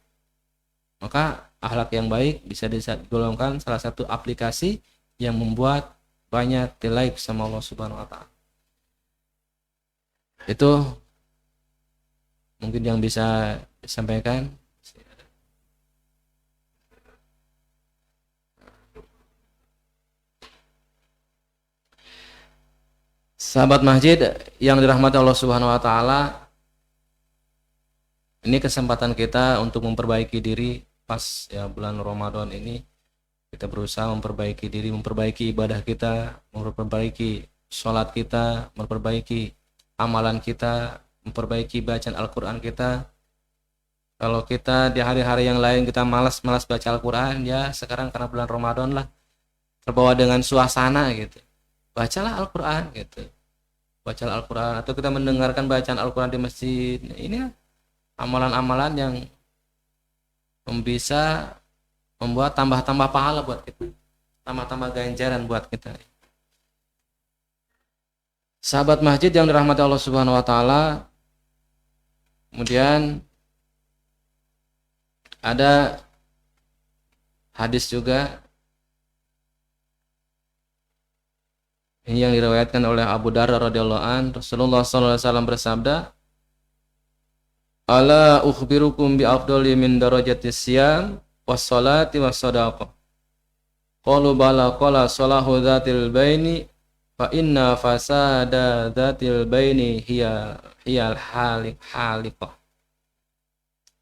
Maka akhlak yang baik bisa digolongkan salah satu aplikasi yang membuat banyak di like sama Allah Subhanahu wa taala. Itu mungkin yang bisa disampaikan. Sahabat masjid yang dirahmati Allah Subhanahu wa taala, ini kesempatan kita untuk memperbaiki diri pas ya bulan Ramadan ini. Kita berusaha memperbaiki diri, memperbaiki ibadah kita, memperbaiki sholat kita, memperbaiki amalan kita, memperbaiki bacaan Al-Quran kita. Kalau kita di hari-hari yang lain kita malas baca Al-Quran, ya sekarang karena bulan Ramadan lah, terbawa dengan suasana gitu, bacalah Al-Quran gitu, bacalah Al-Quran, atau kita mendengarkan bacaan Al-Quran di masjid. Ini amalan-amalan yang bisa membuat tambah-tambah pahala buat kita, tambah-tambah ganjaran buat kita. Sahabat masjid yang dirahmati Allah Subhanahu wa taala, kemudian ada hadis juga ini yang diriwayatkan oleh Abu Darda radhiyallahu an. Rasulullah sallallahu alaihi wasallam bersabda, "Ala ukhbirukum bi afdali min darajatis siyam was salati was shadaqah." Qalu bala, qala salahu dzatil baini fa inna fasada dzatil baini hiyal haliqah.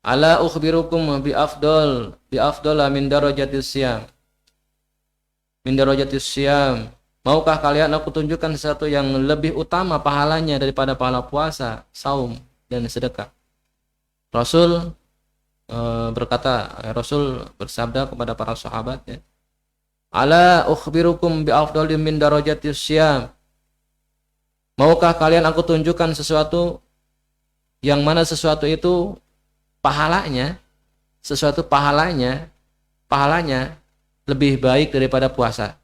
Ala ukhbirukum bi afdala min darajatis siyam. Min darajatis siyam. Maukah kalian aku tunjukkan sesuatu yang lebih utama pahalanya daripada pahala puasa, saum dan sedekah? Rasul Rasul bersabda kepada para sahabat, ya, Ala ukhbirukum bi afdali min darajatis siyam. Maukah kalian aku tunjukkan sesuatu yang mana sesuatu itu pahalanya lebih baik daripada puasa,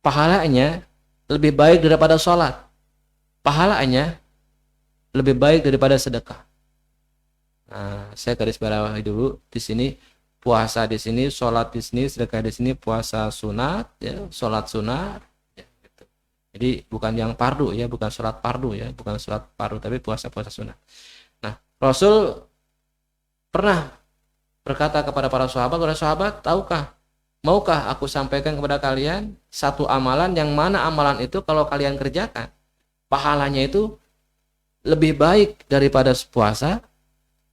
pahalanya lebih baik daripada sholat, pahalanya lebih baik daripada sedekah. Nah, saya garis bawahi dulu di sini, puasa di sini, sholat di sini, sedekah di sini, puasa sunat, ya, sholat sunat, ya, gitu. Jadi bukan yang fardu, ya, bukan sholat fardu, ya, bukan sholat fardu, tapi puasa sunat. Nah, Rasul pernah berkata kepada para sahabat, maukah aku sampaikan kepada kalian satu amalan yang mana amalan itu kalau kalian kerjakan, pahalanya itu lebih baik daripada puasa,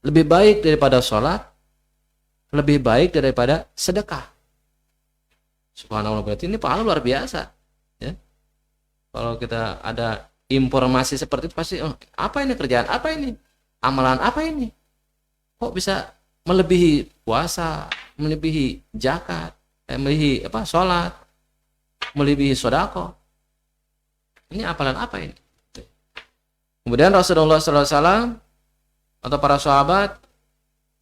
lebih baik daripada sholat, lebih baik daripada sedekah. Subhanallah, berarti ini pahala luar biasa, ya. Kalau kita ada informasi seperti itu pasti, apa ini kerjaan, apa ini amalan, apa ini, kok bisa melebihi puasa, melebihi zakat, melebihi sholat, melebihi sedekah. Ini amalan apa ini? Kemudian Rasulullah SAW atau para sahabat,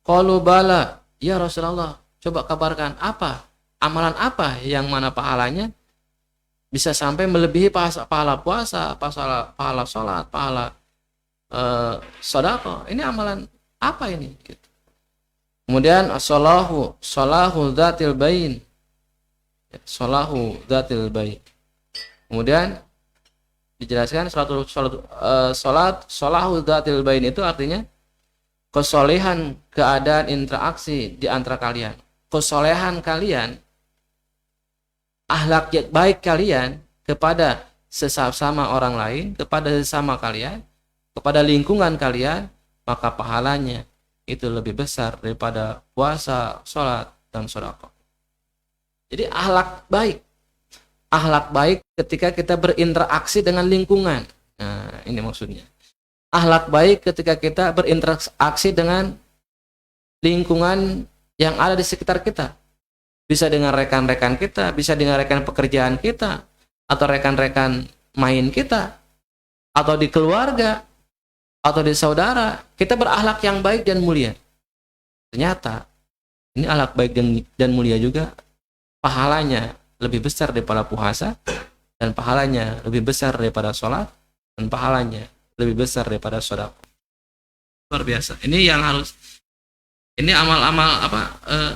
qalu bala, ya Rasulullah, coba kabarkan apa, amalan apa yang mana pahalanya bisa sampai melebihi pahala puasa, pahala sholat, pahala sedekah. Ini amalan apa ini? Gitu. Kemudian salahu dzatil bain, salahu dzatil bain. Kemudian dijelaskan salahu dzatil bain itu artinya kesolehan keadaan interaksi di antara kalian, kesolehan kalian, akhlak yang baik kalian kepada sesama orang lain, kepada sesama kalian, kepada lingkungan kalian, maka pahalanya itu lebih besar daripada puasa, sholat, dan sedekah. Jadi akhlak baik ketika kita berinteraksi dengan lingkungan. Nah, ini maksudnya. Akhlak baik ketika kita berinteraksi dengan lingkungan yang ada di sekitar kita. Bisa dengan rekan-rekan kita, bisa dengan rekan pekerjaan kita, atau rekan-rekan main kita, atau di keluarga, atau di saudara. Kita berakhlak yang baik dan mulia. Ternyata ini akhlak baik dan mulia juga pahalanya lebih besar daripada puasa, dan pahalanya lebih besar daripada sholat, dan pahalanya lebih besar daripada sedekah. Luar biasa. Ini yang harus, ini amal-amal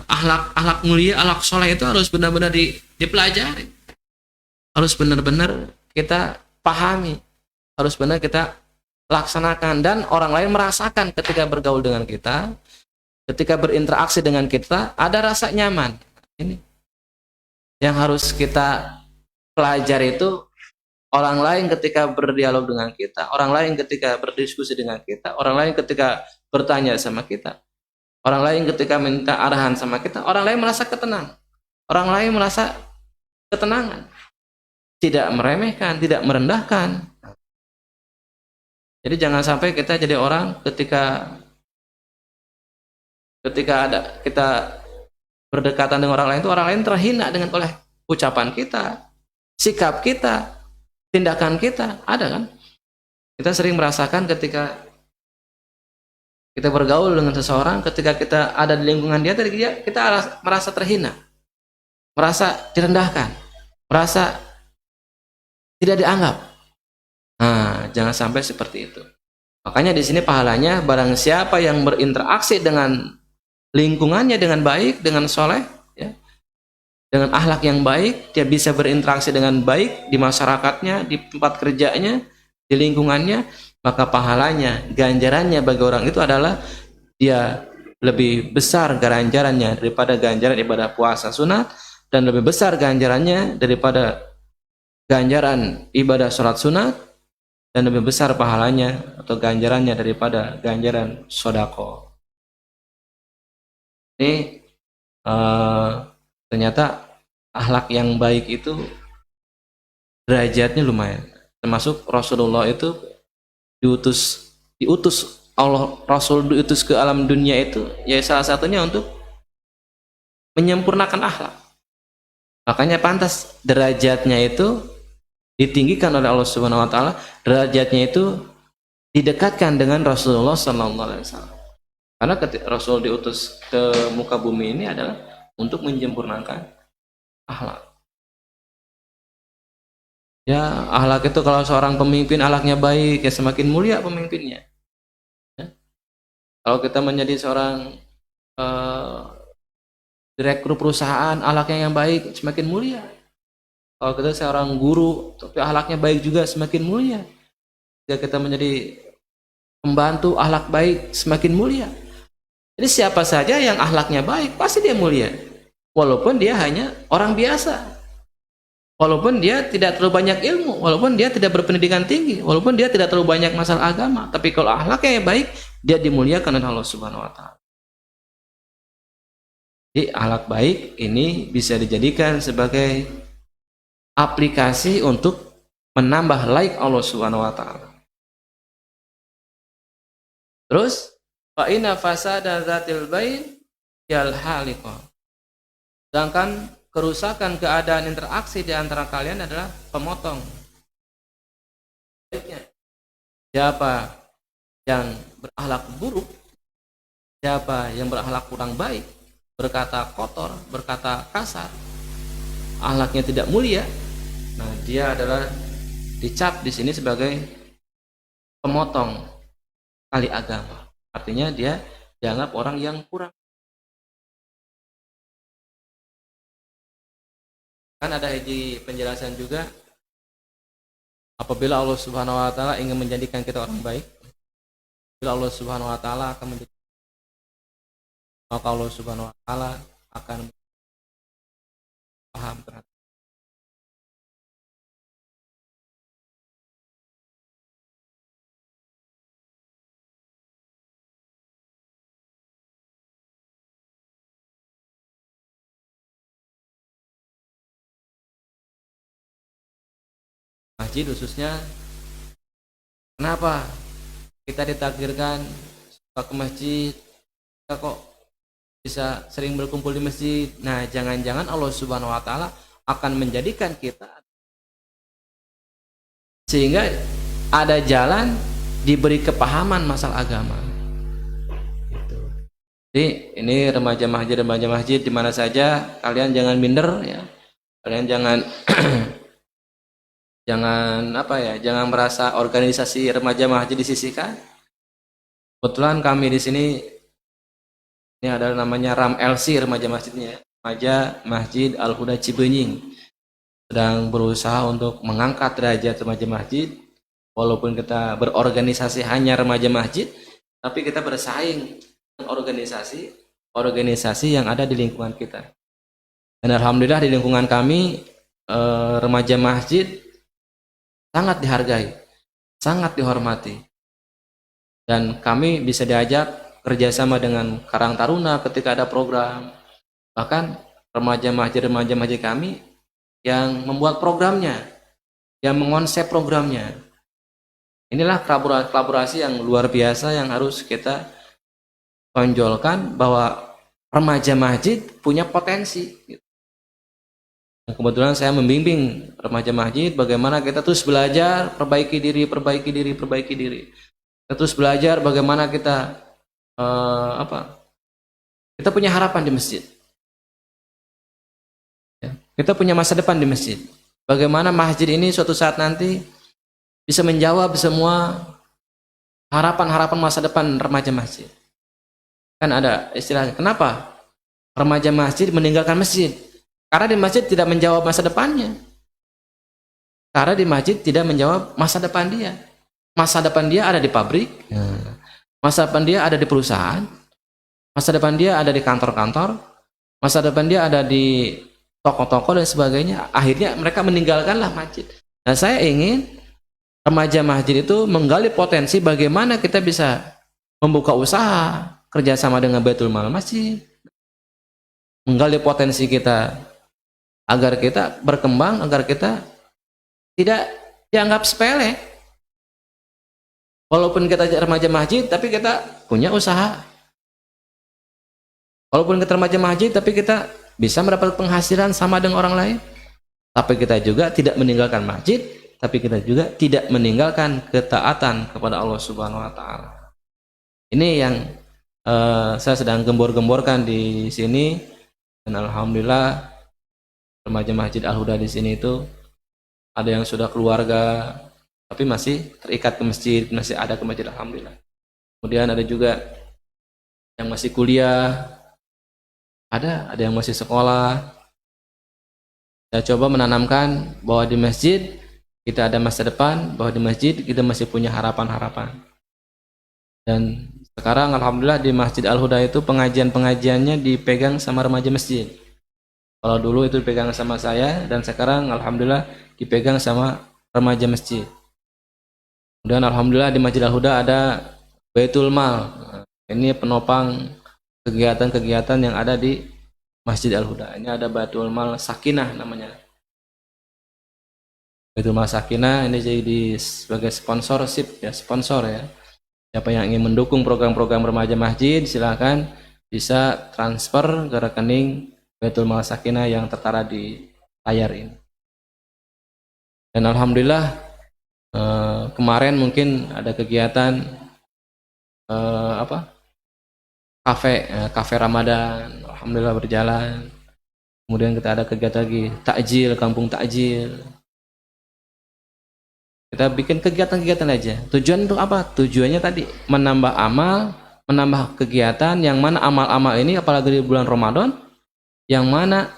akhlak mulia, akhlak soleh itu harus benar-benar dipelajari, harus benar-benar kita pahami, harus benar kita laksanakan, dan orang lain merasakan ketika bergaul dengan kita, ketika berinteraksi dengan kita, ada rasa nyaman. Ini yang harus kita pelajari, itu orang lain ketika berdialog dengan kita, orang lain ketika berdiskusi dengan kita, orang lain ketika bertanya sama kita, orang lain ketika minta arahan sama kita, orang lain merasa ketenang, orang lain merasa ketenangan, tidak meremehkan, tidak merendahkan. Jadi jangan sampai kita jadi orang ketika kita berdekatan dengan orang lain, itu orang lain terhina oleh ucapan kita, sikap kita, tindakan kita. Ada kan? Kita sering merasakan ketika kita bergaul dengan seseorang, ketika kita ada di lingkungan dia, kita merasa terhina, merasa direndahkan, merasa tidak dianggap. Nah, jangan sampai seperti itu. Makanya di sini pahalanya, barang siapa yang berinteraksi dengan lingkungannya dengan baik, dengan soleh, ya, dengan akhlak yang baik, dia bisa berinteraksi dengan baik di masyarakatnya, di tempat kerjanya, di lingkungannya, maka pahalanya, ganjarannya bagi orang itu adalah dia lebih besar ganjarannya daripada ganjaran ibadah puasa sunat, dan lebih besar ganjarannya daripada ganjaran ibadah sholat sunat, dan lebih besar pahalanya atau ganjarannya daripada ganjaran sodako. Ini ternyata akhlak yang baik itu derajatnya lumayan. Termasuk Rasulullah itu diutus Allah, Rasul diutus ke alam dunia itu ya salah satunya untuk menyempurnakan akhlak. Makanya pantas derajatnya itu ditinggikan oleh Allah Subhanahu wa taala, derajatnya itu didekatkan dengan Rasulullah sallallahu alaihi wasallam. Karena ketika Rasul diutus ke muka bumi ini adalah untuk menyempurnakan akhlak. Ya, akhlak itu kalau seorang pemimpin akhlaknya baik, ya semakin mulia pemimpinnya. Ya. Kalau kita menjadi seorang direktur perusahaan, akhlaknya yang baik, semakin mulia. Kalau kita seorang guru, tapi akhlaknya baik juga, semakin mulia. Jika kita menjadi pembantu, akhlak baik, semakin mulia. Jadi siapa saja yang akhlaknya baik, pasti dia mulia. Walaupun dia hanya orang biasa. Walaupun dia tidak terlalu banyak ilmu, walaupun dia tidak berpendidikan tinggi, walaupun dia tidak terlalu banyak masalah agama, tapi kalau akhlaknya yang baik, dia dimuliakan oleh Allah Subhanahu wa taala. Jadi akhlak baik ini bisa dijadikan sebagai aplikasi untuk menambah like Allah Subhanahu wa taala. Terus fa inna fasada dzatil bain yal haliqa. Sedangkan kerusakan keadaan interaksi di antara kalian adalah pemotong. Siapa yang berakhlak buruk, siapa yang berakhlak kurang baik, berkata kotor, berkata kasar, akhlaknya tidak mulia, nah dia adalah dicap di sini sebagai pemotong tali agama. Artinya dia dianggap orang yang kurang. Kan ada hiji penjelasan juga, apabila Allah Subhanahu wa taala ingin menjadikan kita orang baik, bila Allah Subhanahu wa taala akan menjadikan, maka Allah Subhanahu wa taala akan paham terhadap masjid khususnya. Kenapa kita ditakdirkan suka ke masjid, kita kok bisa sering berkumpul di masjid? Nah, jangan-jangan Allah Subhanahu wa taala akan menjadikan kita sehingga ada jalan diberi kepahaman masalah agama. Gitu. Jadi ini remaja masjid di mana saja kalian jangan minder ya. Kalian jangan jangan merasa organisasi remaja masjid disisihkan. Kebetulan kami di sini ini adalah namanya RAM-LC remaja masjidnya, Remaja Masjid Al-Huda Cibenying, sedang berusaha untuk mengangkat derajat remaja masjid. Walaupun kita berorganisasi hanya remaja masjid, tapi kita bersaing dengan organisasi yang ada di lingkungan kita. Dan alhamdulillah di lingkungan kami remaja masjid sangat dihargai, sangat dihormati. Dan kami bisa diajak kerjasama dengan Karang Taruna ketika ada program. Bahkan remaja masjid kami yang membuat programnya, yang mengonsep programnya. Inilah kolaborasi yang luar biasa yang harus kita tonjolkan, bahwa remaja masjid punya potensi. Kebetulan saya membimbing remaja masjid bagaimana kita terus belajar, perbaiki diri. Kita terus belajar bagaimana kita kita punya harapan di masjid. Ya, kita punya masa depan di masjid. Bagaimana masjid ini suatu saat nanti bisa menjawab semua harapan-harapan masa depan remaja masjid. Kan ada istilahnya, kenapa remaja masjid meninggalkan masjid? Karena di masjid tidak menjawab masa depannya. Karena di masjid tidak menjawab masa depan dia. Masa depan dia ada di pabrik, masa depan dia ada di perusahaan, masa depan dia ada di kantor-kantor, masa depan dia ada di toko-toko dan sebagainya. Akhirnya mereka meninggalkanlah masjid. Nah, saya ingin remaja masjid itu menggali potensi bagaimana kita bisa membuka usaha kerjasama dengan Baitul Mal Masjid, menggali potensi kita agar kita berkembang, agar kita tidak dianggap sepele. Walaupun kita remaja masjid, tapi kita punya usaha. Walaupun kita remaja masjid, tapi kita bisa mendapat penghasilan sama dengan orang lain. Tapi kita juga tidak meninggalkan masjid, tapi kita juga tidak meninggalkan ketaatan kepada Allah Subhanahu wa taala. Ini yang saya sedang gembor-gemborkan di sini, dan alhamdulillah remaja Masjid Al-Huda di sini itu ada yang sudah keluarga tapi masih terikat ke masjid, masih ada ke masjid, alhamdulillah. Kemudian ada juga yang masih kuliah, ada yang masih sekolah. Saya coba menanamkan bahwa di masjid kita ada masa depan, bahwa di masjid kita masih punya harapan-harapan. Dan sekarang alhamdulillah di Masjid Al-Huda itu pengajian-pengajiannya dipegang sama remaja masjid. Kalau dulu itu dipegang sama saya, dan sekarang alhamdulillah dipegang sama remaja masjid. Kemudian alhamdulillah di Masjid Al-Huda ada Baitul Mal. Ini penopang kegiatan-kegiatan yang ada di Masjid Al-Huda. Ini ada Baitul Mal Sakinah namanya. Baitul Mal Sakinah ini jadi sebagai sponsorship ya, sponsor ya. Siapa yang ingin mendukung program-program remaja masjid, silakan bisa transfer ke rekening Baitul Mal Sakinah yang tertera di layar ini. Dan alhamdulillah kemarin mungkin ada kegiatan kafe Ramadan, alhamdulillah berjalan. Kemudian kita ada kegiatan lagi takjil, kampung takjil. Kita bikin kegiatan-kegiatan aja. Tujuan untuk apa? Tujuannya tadi menambah amal, menambah kegiatan yang mana amal-amal ini apalagi di bulan Ramadan, yang mana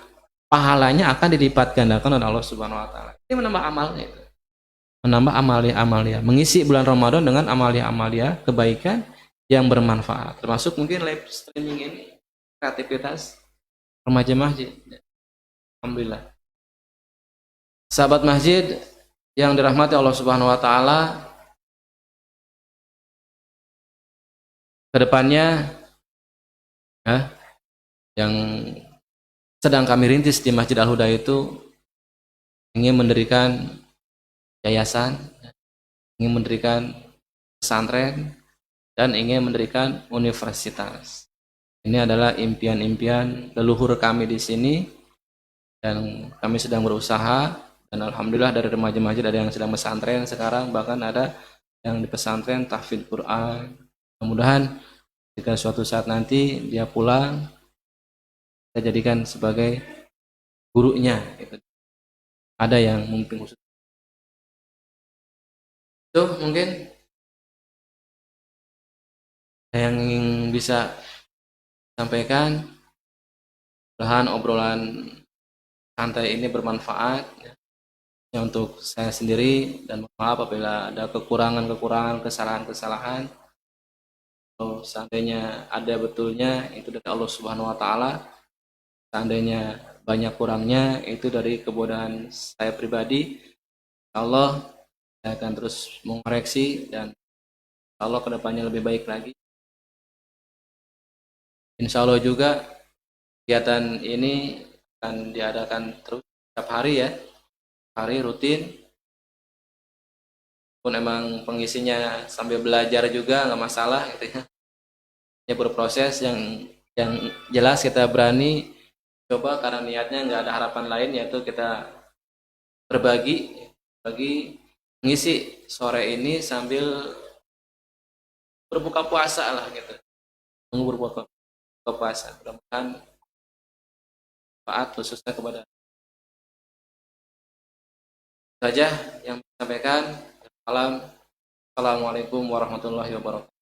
pahalanya akan dilipat gandakan oleh Allah Subhanahu wa taala. Ini menambah amalnya. Menambah amalia-amalia, mengisi bulan Ramadan dengan amalia-amalia kebaikan yang bermanfaat. Termasuk mungkin live streaming ini, kreativitas remaja masjid. Alhamdulillah. Sahabat masjid yang dirahmati Allah Subhanahu wa taala, kedepannya yang sedang kami rintis di Masjid Al-Huda itu ingin mendirikan yayasan, ingin mendirikan pesantren, dan ingin mendirikan universitas. Ini adalah impian-impian leluhur kami di sini, dan kami sedang berusaha, dan alhamdulillah dari remaja masjid ada yang sedang pesantren sekarang, bahkan ada yang di pesantren tahfidz Quran. Mudah-mudahan jika suatu saat nanti dia pulang, kita jadikan sebagai gurunya. Ada yang mungkin khusus. Itu mungkin yang ingin bisa sampaikan. Mudah-mudahan obrolan santai ini bermanfaat ya, untuk saya sendiri, dan mohon maaf apabila ada kekurangan-kekurangan, kesalahan-kesalahan. Kalau seandainya ada betulnya itu dari Allah Subhanahu wa taala. Seandainya banyak kurangnya itu dari kebodohan saya pribadi. Allah, saya akan terus mengoreksi, dan Allah kedepannya lebih baik lagi. Insya Allah juga kegiatan ini akan diadakan terus setiap hari ya, hari rutin. Pun emang pengisinya sambil belajar juga nggak masalah gitu ya. Ya berproses yang jelas kita berani coba, karena niatnya nggak ada harapan lain, yaitu kita berbagi mengisi sore ini sambil berbuka puasa lah gitu, tunggu berbuka puasa. Mudah-mudahan manfaat khususnya kepada saja yang disampaikan. Assalamualaikum warahmatullahi wabarakatuh.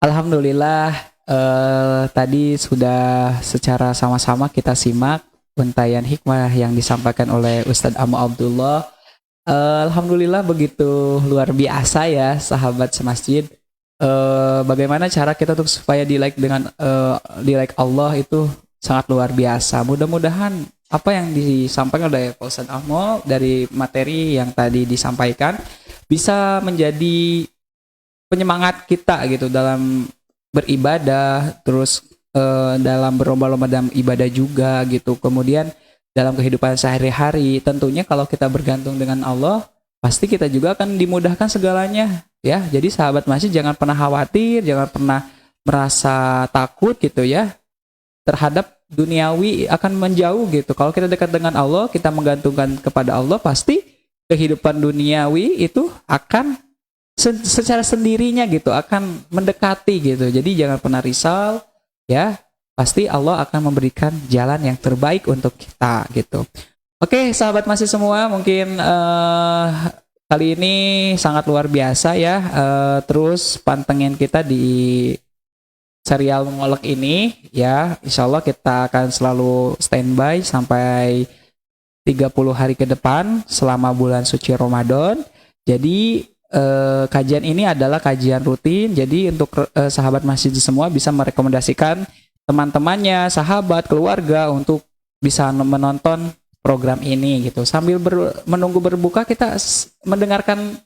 Alhamdulillah, tadi sudah secara sama-sama kita simak untayan hikmah yang disampaikan oleh Ustadz Amu Abdullah. Alhamdulillah begitu luar biasa ya sahabat semasjid. Bagaimana cara kita untuk supaya di like Allah itu sangat luar biasa. Mudah-mudahan apa yang disampaikan oleh Pak Ustadz Amu dari materi yang tadi disampaikan bisa menjadi penyemangat kita gitu dalam beribadah, terus dalam berlomba-lomba dalam ibadah juga gitu. Kemudian dalam kehidupan sehari-hari, tentunya kalau kita bergantung dengan Allah, pasti kita juga akan dimudahkan segalanya ya. Jadi sahabat masjid jangan pernah khawatir, jangan pernah merasa takut gitu ya terhadap duniawi akan menjauh gitu. Kalau kita dekat dengan Allah, kita menggantungkan kepada Allah, pasti kehidupan duniawi itu akan secara sendirinya gitu akan mendekati gitu. Jadi jangan pernah risau ya, pasti Allah akan memberikan jalan yang terbaik untuk kita gitu. Oke sahabat masih semua, mungkin kali ini sangat luar biasa ya. Terus pantengin kita di serial mengolok ini ya. Insya Allah kita akan selalu standby sampai 30 hari ke depan selama bulan suci Ramadan. Jadi kajian ini adalah kajian rutin, jadi untuk sahabat masjid semua bisa merekomendasikan teman-temannya, sahabat, keluarga untuk bisa menonton program ini gitu. Sambil menunggu berbuka kita mendengarkan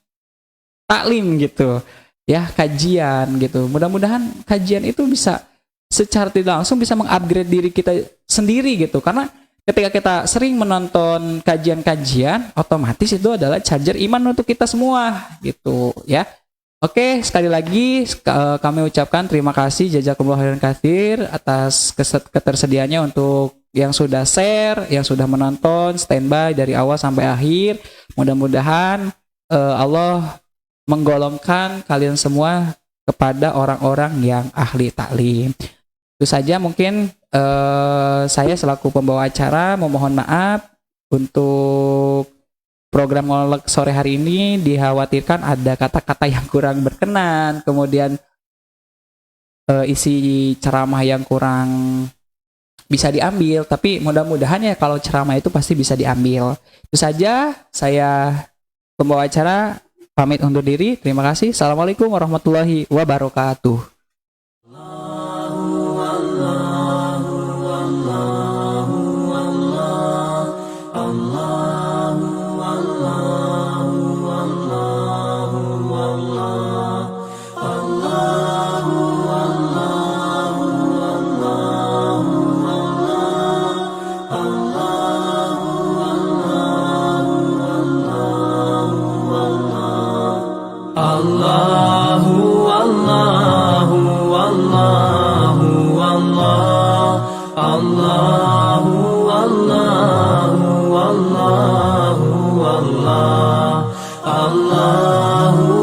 taklim gitu ya, kajian gitu. Mudah-mudahan kajian itu bisa secara tidak langsung bisa mengupgrade diri kita sendiri gitu, karena ketika kita sering menonton kajian-kajian, otomatis itu adalah charger iman untuk kita semua gitu ya. Oke, sekali lagi kami ucapkan terima kasih jazakumullah khairan katsir atas ketersediaannya untuk yang sudah share, yang sudah menonton standby dari awal sampai akhir. Mudah-mudahan Allah menggolongkan kalian semua kepada orang-orang yang ahli taklim. Itu saja mungkin saya selaku pembawa acara memohon maaf untuk program ngolek sore hari ini. Dikhawatirkan ada kata-kata yang kurang berkenan, kemudian isi ceramah yang kurang bisa diambil, tapi mudah-mudahan ya kalau ceramah itu pasti bisa diambil. Itu saja, saya pembawa acara pamit undur diri. Terima kasih. Assalamualaikum warahmatullahi wabarakatuh. Allahu